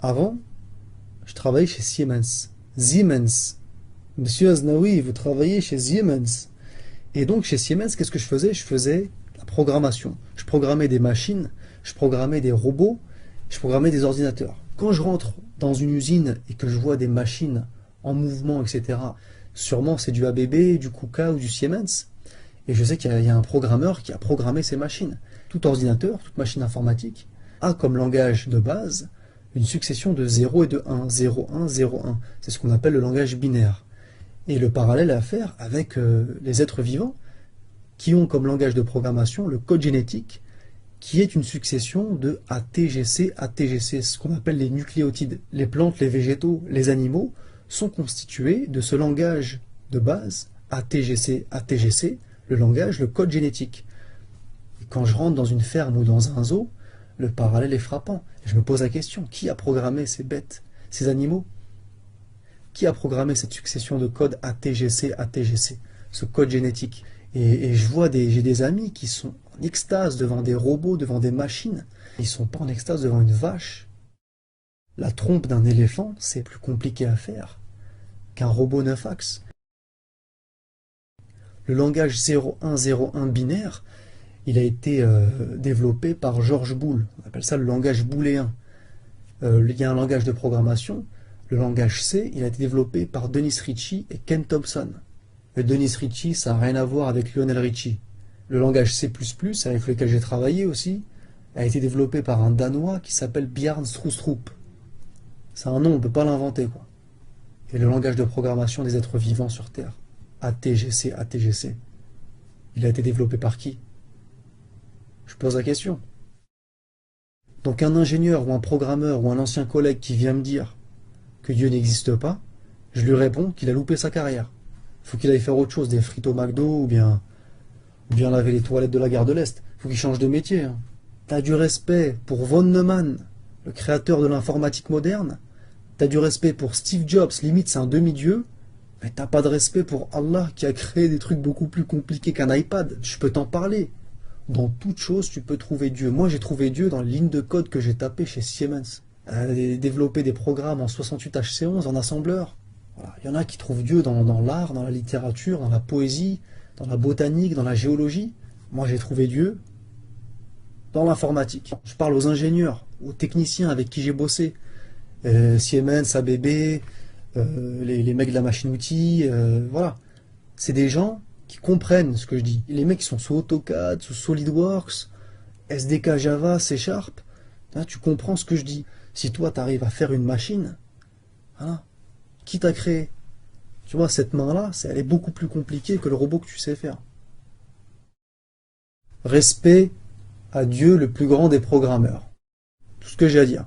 Avant, je travaillais chez Siemens. Siemens. Monsieur Aznaoui, vous travaillez chez Siemens. Et donc chez Siemens, qu'est-ce que je faisais? Je faisais la programmation. Je programmais des machines, je programmais des robots, je programmais des ordinateurs. Quand je rentre dans une usine et que je vois des machines en mouvement, etc., sûrement c'est du ABB, du KUKA ou du Siemens. Et je sais qu'il y a un programmeur qui a programmé ces machines. Tout ordinateur, toute machine informatique a comme langage de base une succession de 0 et de 1, 0, 1, 0, 1. C'est ce qu'on appelle le langage binaire. Et le parallèle à faire avec les êtres vivants qui ont comme langage de programmation le code génétique qui est une succession de ATGC, ATGC, ce qu'on appelle les nucléotides. Les plantes, les végétaux, les animaux sont constitués de ce langage de base, ATGC, ATGC, le langage, le code génétique. Et quand je rentre dans une ferme ou dans un zoo, le parallèle est frappant. Et je me pose la question, qui a programmé ces bêtes, ces animaux? Qui a programmé cette succession de codes ATGC, ATGC, ce code génétique? Et je vois j'ai des amis qui sont en extase devant des robots, devant des machines. Ils ne sont pas en extase devant une vache. La trompe d'un éléphant, c'est plus compliqué à faire qu'un robot 9 axes. Le langage 0101 binaire, il a été développé par George Boole. On appelle ça le langage booléen. Il y a un langage de programmation. Le langage C, il a été développé par Dennis Ritchie et Ken Thompson. Le Dennis Ritchie, ça n'a rien à voir avec Lionel Ritchie. Le langage C++, avec lequel j'ai travaillé aussi, a été développé par un Danois qui s'appelle Bjarne Stroustrup. C'est un nom, on ne peut pas l'inventer, quoi. Et le langage de programmation des êtres vivants sur Terre, ATGC, ATGC, il a été développé par qui? Je pose la question. Donc un ingénieur ou un programmeur ou un ancien collègue qui vient me dire que Dieu n'existe pas, je lui réponds qu'il a loupé sa carrière. Il faut qu'il aille faire autre chose, des frites au McDo ou bien laver les toilettes de la gare de l'Est. Il faut qu'il change de métier. Hein. T'as du respect pour von Neumann, le créateur de l'informatique moderne. T'as du respect pour Steve Jobs, limite c'est un demi-dieu. Mais t'as pas de respect pour Allah qui a créé des trucs beaucoup plus compliqués qu'un iPad. Je peux t'en parler. Dans toute chose, tu peux trouver Dieu. Moi, j'ai trouvé Dieu dans les lignes de code que j'ai tapées chez Siemens. Développer des programmes en 68HC11 en assembleur. Voilà. Il y en a qui trouvent Dieu dans l'art, dans la littérature, dans la poésie, dans la botanique, dans la géologie. Moi, j'ai trouvé Dieu dans l'informatique. Je parle aux ingénieurs, aux techniciens avec qui j'ai bossé. Siemens, ABB, les mecs de la machine-outil, voilà. C'est des gens qui comprennent ce que je dis. Les mecs qui sont sous AutoCAD, sous SolidWorks, SDK Java, C#, hein, tu comprends ce que je dis. Si toi, tu arrives à faire une machine, voilà, qui t'a créé? Tu vois, cette main-là, elle est beaucoup plus compliquée que le robot que tu sais faire. Respect à Dieu, le plus grand des programmeurs. Tout ce que j'ai à dire.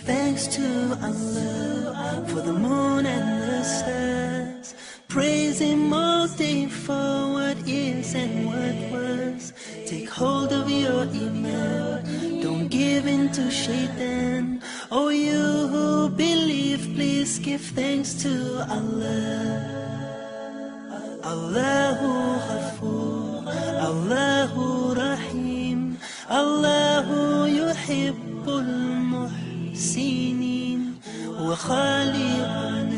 Thanks to Allah for the moon and the stars. Praise Him all day for what is and what was. Take hold of your iman. Don't give in to shaitan. Oh, you who believe, please give thanks to Allah. Allahu Ghafoor, Allahu Rahim, Allahu Yuhibbul سنين وخالقنا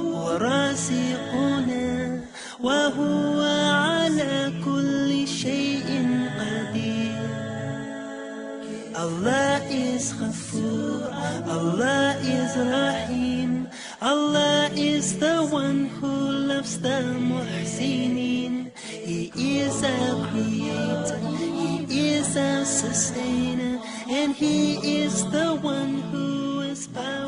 ورازقنا وهو على كل شيء قدير Allah is Ghafoor, Allah is Rahim. Allah is the one who loves the Muhsinin. He is our creator, He is our sustainer, and He is the one who is powerful.